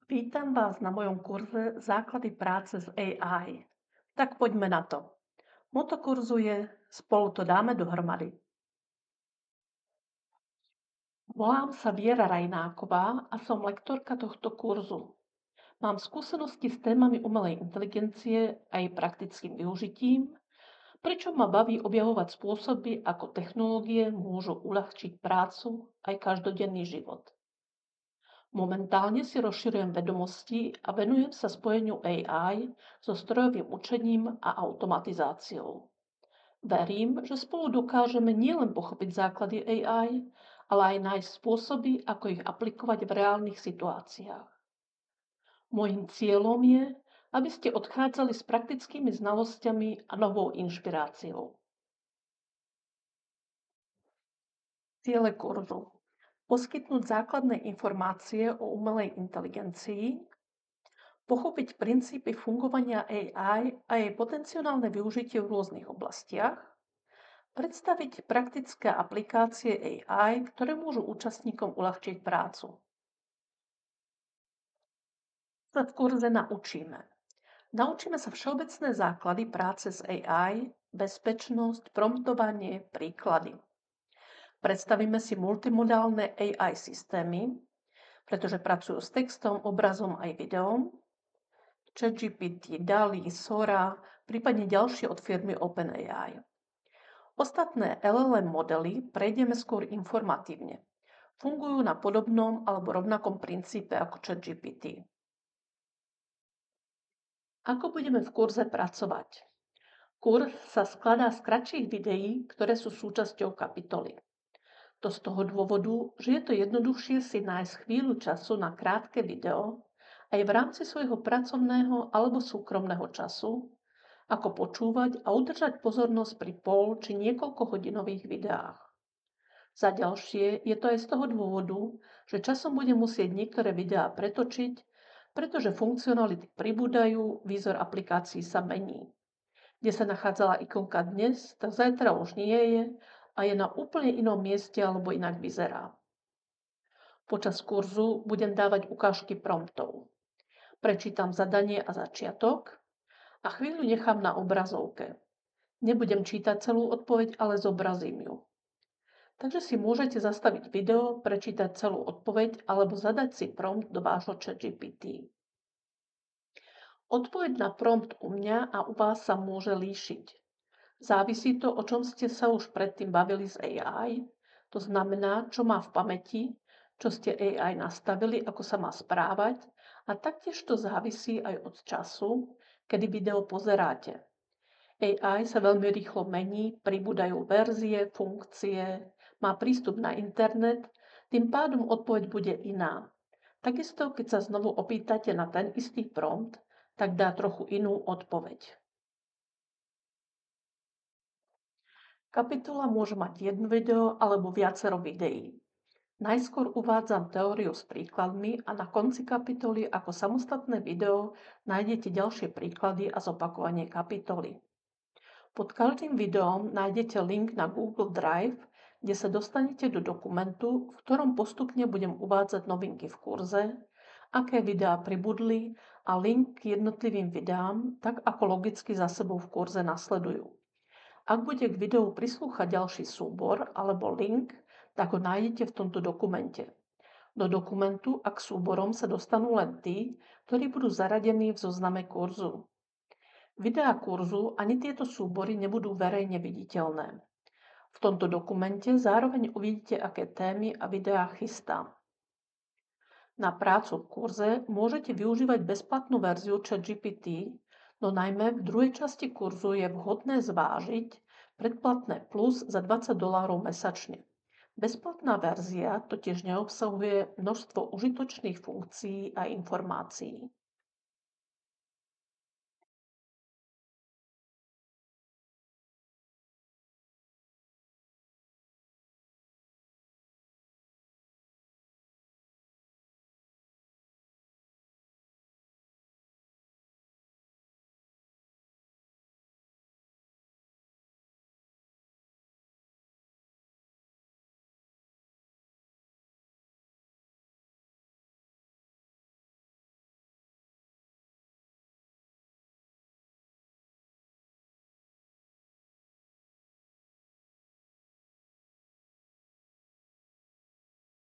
Vítam vás na mojom kurze Základy práce s AI. Tak poďme na to. Moto kurzu je Spolu to dáme dohromady. Volám sa Viera Rajnáková a som lektorka tohto kurzu. Mám skúsenosti s témami umelej inteligencie a jej praktickým využitím, pričom ma baví objavovať spôsoby, ako technológie môžu uľahčiť prácu aj každodenný život. Momentálne si rozširujem vedomosti a venujem sa spojeniu AI so strojovým učením a automatizáciou. Verím, že spolu dokážeme nielen pochopiť základy AI, ale aj nájsť spôsoby, ako ich aplikovať v reálnych situáciách. Môjim cieľom je, aby ste odchádzali s praktickými znalosťami a novou inšpiráciou. Ciele kurzu. Poskytnúť základné informácie o umelej inteligencii, pochopiť princípy fungovania AI a jej potenciálne využitie v rôznych oblastiach, predstaviť praktické aplikácie AI, ktoré môžu účastníkom uľahčiť prácu. Sa v kurze naučíme. Naučíme sa všeobecné základy práce s AI, bezpečnosť, promptovanie, príklady. Predstavíme si multimodálne AI systémy, pretože pracujú s textom, obrazom aj videom, ChatGPT, DALL-E, Sora, prípadne ďalšie od firmy OpenAI. Ostatné LLM modely prejdeme skôr informatívne. Fungujú na podobnom alebo rovnakom princípe ako ChatGPT. Ako budeme v kurze pracovať? Kurz sa skladá z kratších videí, ktoré sú súčasťou kapitoly. To z toho dôvodu, že je to jednoduchšie si nájsť chvíľu času na krátke video aj v rámci svojho pracovného alebo súkromného času, ako počúvať a udržať pozornosť pri či niekoľkohodinových videách. Za ďalšie je to aj z toho dôvodu, že časom budem musieť niektoré videá pretočiť, pretože funkcionality pribúdajú, výzor aplikácií sa mení. Kde sa nachádzala ikonka dnes, tak zajtra už nie je a je na úplne inom mieste alebo inak vyzerá. Počas kurzu budem dávať ukážky promptov. Prečítam zadanie a začiatok a chvíľu nechám na obrazovke. Nebudem čítať celú odpoveď, ale zobrazím ju. Takže si môžete zastaviť video, prečítať celú odpoveď alebo zadať si prompt do vášho ChatGPT. Odpoveď na prompt u mňa a u vás sa môže líšiť. Závisí to, o čom ste sa už predtým bavili s AI, to znamená, čo má v pamäti, čo ste AI nastavili, ako sa má správať a taktiež to závisí aj od času, kedy video pozeráte. AI sa veľmi rýchlo mení, pribúdajú verzie, funkcie, má prístup na internet, tým pádom odpoveď bude iná. Takisto, keď sa znovu opýtate na ten istý prompt, tak dá trochu inú odpoveď. Kapitola môže mať jedno video alebo viacero videí. Najskôr uvádzam teóriu s príkladmi a na konci kapitoly ako samostatné video nájdete ďalšie príklady a zopakovanie kapitoly. Pod každým videom nájdete link na Google Drive, kde sa dostanete do dokumentu, v ktorom postupne budem uvádzať novinky v kurze, aké videá pribudli a link k jednotlivým videám, tak ako logicky za sebou v kurze nasledujú. Ak bude k videu prislúchať ďalší súbor alebo link, tak ho nájdete v tomto dokumente. Do dokumentu a k súborom sa dostanú len tí, ktorí budú zaradení v zozname kurzu. Videá kurzu ani tieto súbory nebudú verejne viditeľné. V tomto dokumente zároveň uvidíte, aké témy a videá chystám. Na prácu v kurze môžete využívať bezplatnú verziu ChatGPT, no najmä v druhej časti kurzu je vhodné zvážiť predplatné plus za $20 mesačne. Bezplatná verzia totiž neobsahuje množstvo užitočných funkcií a informácií.